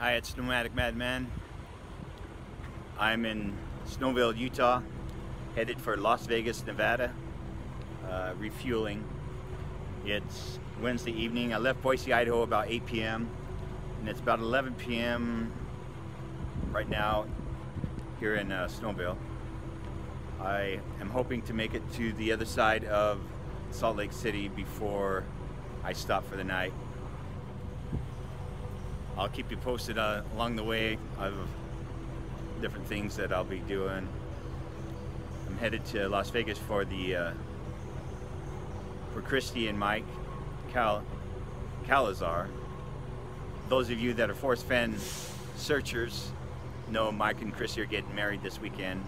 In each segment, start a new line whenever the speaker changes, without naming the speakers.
Hi, it's Nomadic Madman. I'm in Snowville, Utah, headed for Las Vegas, Nevada, refueling. It's Wednesday evening. I left Boise, Idaho about 8 p.m. and it's about 11 p.m. right now here in Snowville. I am hoping to make it to the other side of Salt Lake City before I stop for the night. I'll keep you posted along the way of different things that I'll be doing. I'm headed to Las Vegas for Kristie and Mike Calazar. Those of you that are Forrest Fenn searchers know Mike and Kristie are getting married this weekend.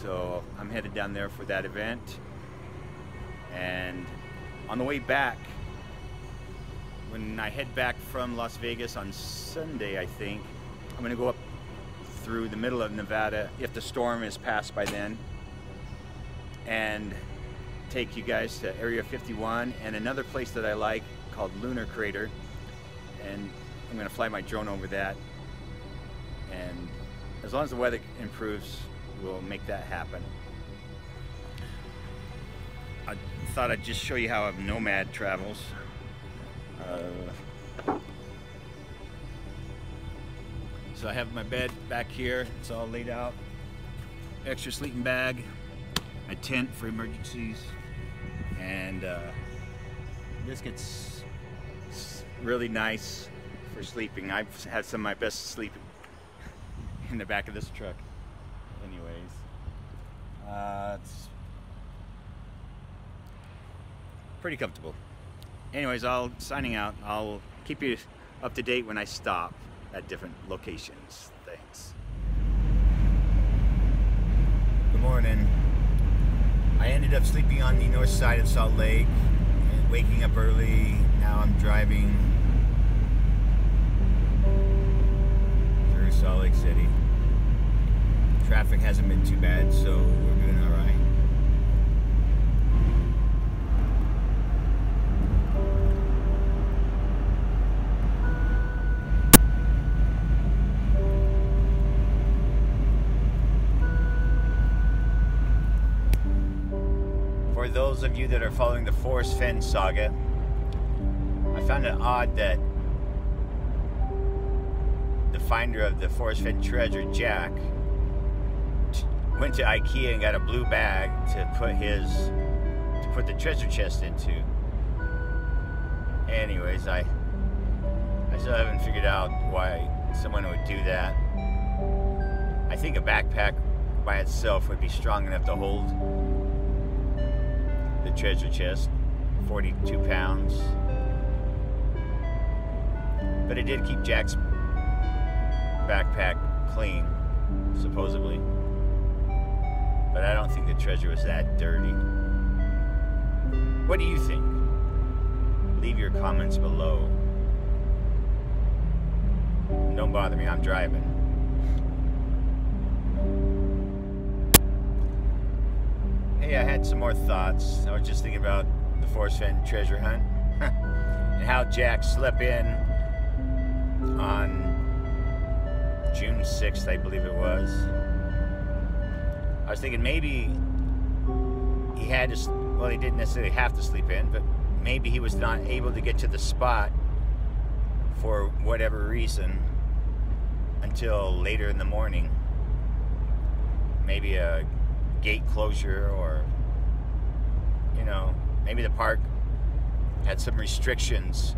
So I'm headed down there for that event. And on the way back, when I head back from Las Vegas on Sunday, I think, I'm going to go up through the middle of Nevada, if the storm is passed by then, and take you guys to Area 51 and another place that I like called Lunar Crater. And I'm going to fly my drone over that. And as long as the weather improves, we'll make that happen. I thought I'd just show you how a nomad travels. So I have my bed back here, it's all laid out, extra sleeping bag, a tent for emergencies, and this gets really nice for sleeping. I've had some of my best sleep in the back of this truck. Anyways, it's pretty comfortable. Anyways, signing out. I'll keep you up to date when I stop at different locations. Thanks. Good morning. I ended up sleeping on the north side of Salt Lake and waking up early. Now I'm driving through Salt Lake City. Traffic hasn't been too bad, so we're doing all right. For those of you that are following the Forrest Fenn saga, I found it odd that the finder of the Forrest Fenn Treasure, Jack, went to IKEA and got a blue bag to put the treasure chest into. Anyways, I still haven't figured out why someone would do that. I think a backpack by itself would be strong enough to hold the treasure chest, 42 pounds. But it did keep Jack's backpack clean, supposedly. But I don't think the treasure was that dirty. What do you think? Leave your comments below. Don't bother me, I'm driving. Hey, I had some more thoughts. I was just thinking about the Forrest Fenn treasure hunt and how Jack slept in on June 6th, I believe it was. I was thinking maybe he had to, well, he didn't necessarily have to sleep in, but maybe he was not able to get to the spot for whatever reason until later in the morning. Maybe a gate closure, or, you know, maybe the park had some restrictions.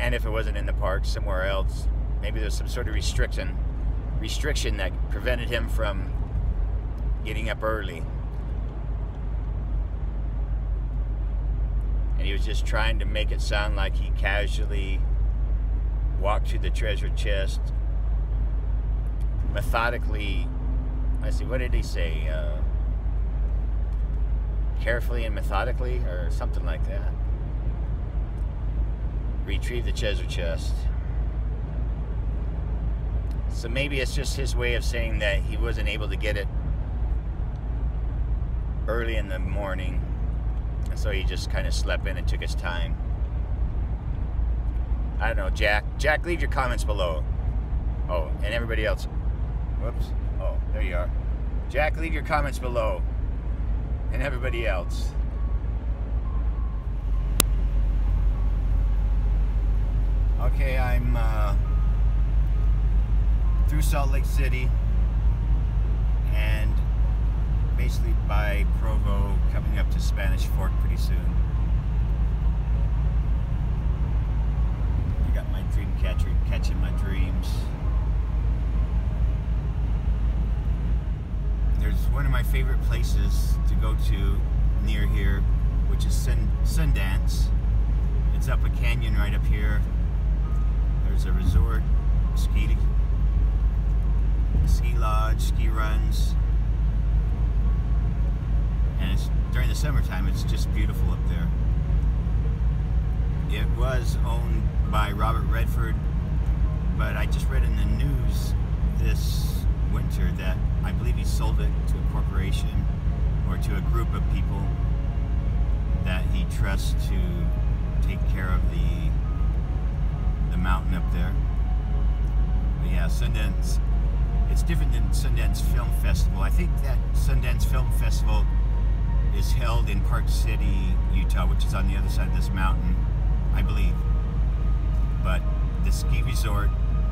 And if it wasn't in the park, somewhere else, maybe there's some sort of restriction that prevented him from getting up early. And he was just trying to make it sound like he casually walked to the treasure chest, methodically. Let's see, what did he say? Carefully and methodically, or something like that. Retrieve the treasure chest. So maybe it's just his way of saying that he wasn't able to get it early in the morning, and so he just kind of slept in and took his time. I don't know, Jack. Jack, leave your comments below. Oh, and everybody else. Whoops. Oh, there you are. Jack, leave your comments below. And everybody else. Okay, I'm through Salt Lake City and basically by Provo, coming up to Spanish Fork pretty soon. I got my dream catcher catching my dreams. There's one of my favorite places to go to near here, which is Sundance. It's up a canyon right up here. There's a resort, ski lodge, ski runs, and it's during the summertime. It's just beautiful up there. It was owned by Robert Redford, but I just read in the news this winter that I believe he sold it to a corporation or to a group of people that he trusts to take care of the mountain up there. But yeah, Sundance, it's different than Sundance Film Festival. I think that Sundance Film Festival is held in Park City, Utah, which is on the other side of this mountain, I believe. But the ski resort,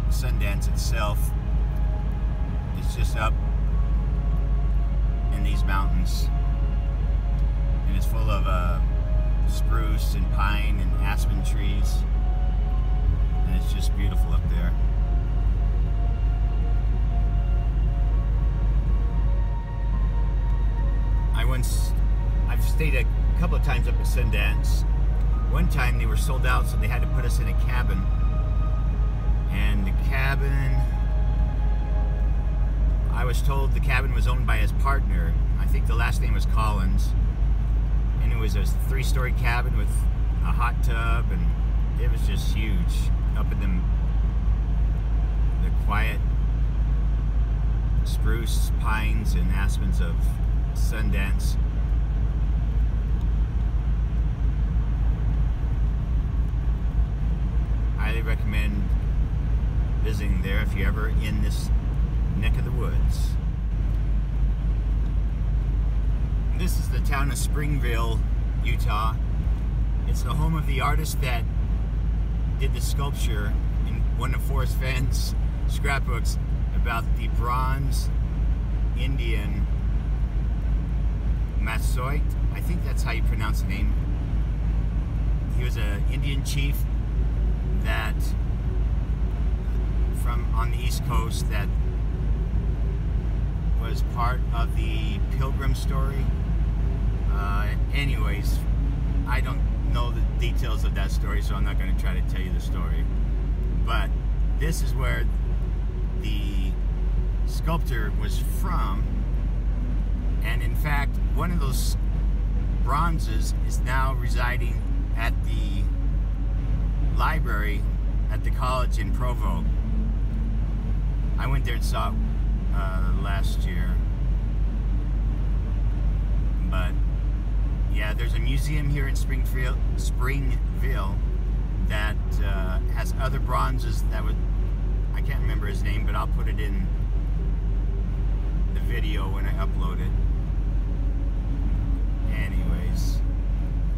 Sundance itself, is just up in these mountains, and it's full of spruce and pine and aspen trees, and it's just beautiful up there. I've stayed a couple of times up at Sundance. One time they were sold out, so they had to put us in a cabin, and the cabin, I was told the cabin was owned by his partner. I think the last name was Collins, and it was a 3-story cabin with a hot tub, and it was just huge up in the quiet spruce, pines, and aspens of Sundance. Highly recommend visiting there if you're ever in this neck of the woods. This is the town of Springville, Utah. It's the home of the artist that did the sculpture in one of Forrest Fenn's scrapbooks about the bronze Indian Massasoit. I think that's how you pronounce the name. He was an Indian chief that from on the East Coast that was part of the Pilgrim story. Anyways, I don't know the details of that story, so I'm not going to try to tell you the story. But this is where the sculptor was from, and in fact, one of those bronzes is now residing at the library at the college in Provo. I went there and saw it last year. But yeah, there's a museum here in Springville that has other bronzes that would, I can't remember his name, but I'll put it in the video when I upload it. Anyways,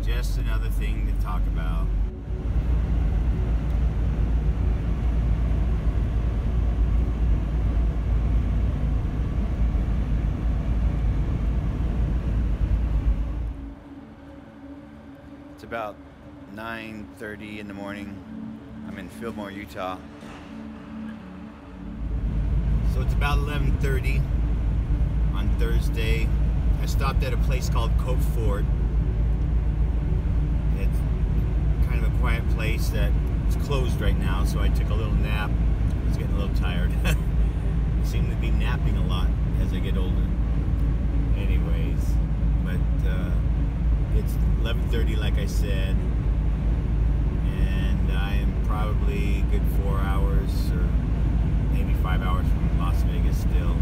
just another thing to talk about. It's about 9:30 in the morning. I'm in Fillmore, Utah. So it's about 11:30 on Thursday. I stopped at a place called Cove Fort. It's kind of a quiet place that is closed right now, so I took a little nap. I was getting a little tired. I seem to be napping a lot as I get older. Anyways, but it's 11:30 like I said, and I am probably a good 4 hours or maybe 5 hours from Las Vegas still.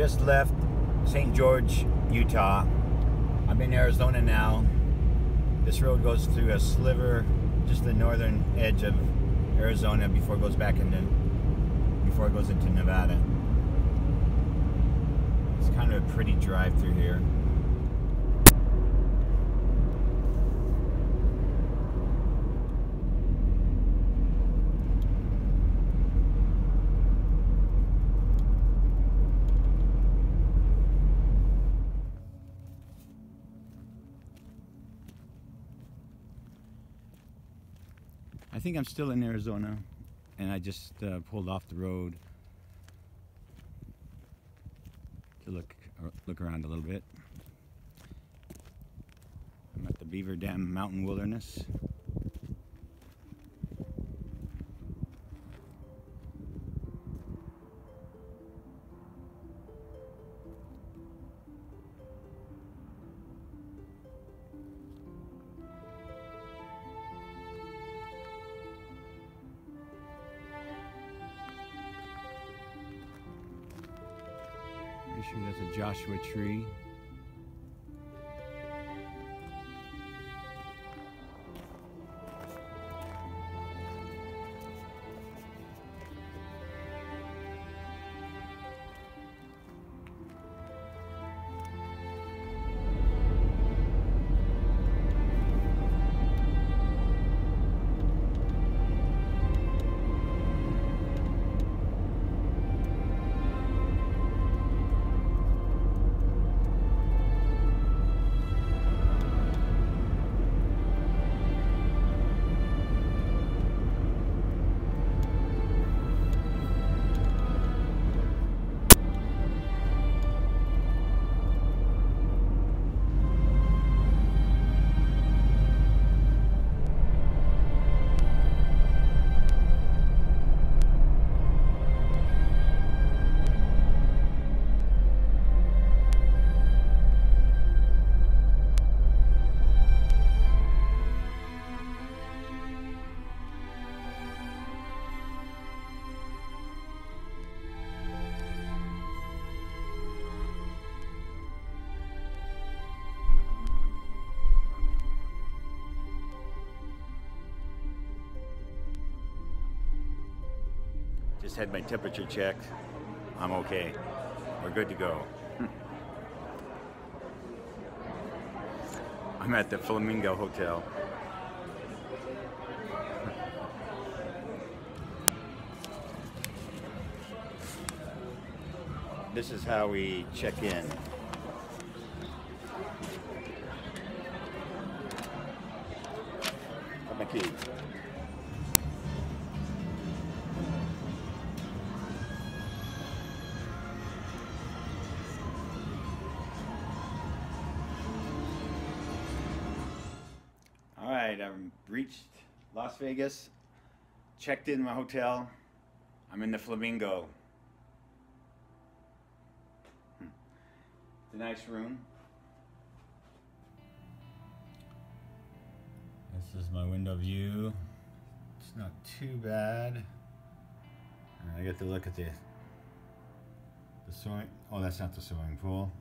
Just left St. George, Utah. I'm in Arizona now. This road goes through a sliver, just the northern edge of Arizona before it goes into Nevada. It's kind of a pretty drive through here. I think I'm still in Arizona, and I just pulled off the road to look around a little bit. I'm at the Beaver Dam Mountain Wilderness. Pretty sure that's a Joshua tree. Just had my temperature checked. I'm okay. We're good to go. I'm at the Flamingo Hotel. This is how we check in. Got my key. I've reached Las Vegas, checked in my hotel. I'm in the Flamingo. It's a nice room. This is my window view. It's not too bad. I get to look at the swimming. Oh, that's not the swimming pool.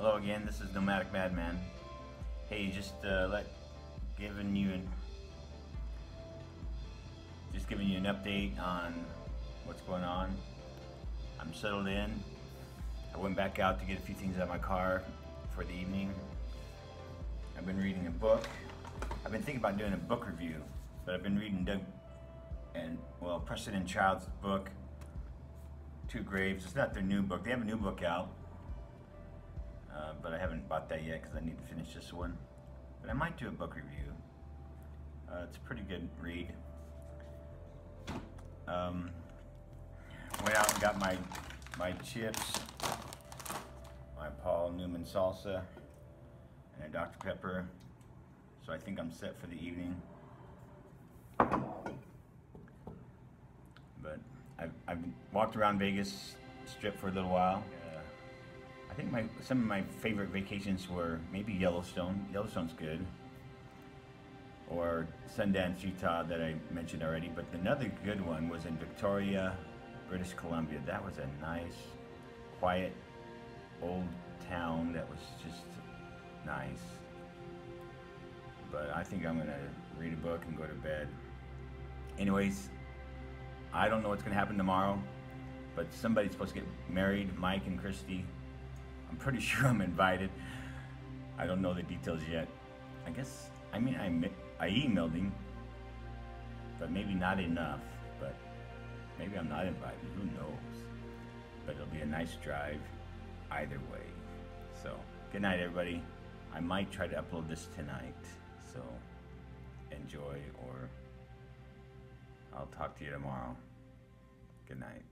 Hello again, this is Nomadic Madman. Hey, just giving you an update on what's going on. I'm settled in. I went back out to get a few things out of my car for the evening. I've been reading a book. I've been thinking about doing a book review, but I've been reading Preston and Child's book, Two Graves. It's not their new book. They have a new book out, but I haven't bought that yet because I need to finish this one. But I might do a book review. It's a pretty good read. Went out and got my chips, my Paul Newman salsa, and a Dr. Pepper. So I think I'm set for the evening. But I've walked around Vegas Strip for a little while. I think some of my favorite vacations were maybe Yellowstone. Yellowstone's good. Or Sundance, Utah, that I mentioned already. But another good one was in Victoria, British Columbia. That was a nice, quiet, old town that was just nice. But I think I'm gonna read a book and go to bed. Anyways, I don't know what's gonna happen tomorrow, but somebody's supposed to get married, Mike and Kristie. I'm pretty sure I'm invited. I don't know the details yet. I emailed him, but maybe not enough, but maybe I'm not invited, who knows. But it'll be a nice drive either way. So, good night everybody. I might try to upload this tonight, so enjoy, or I'll talk to you tomorrow. Good night.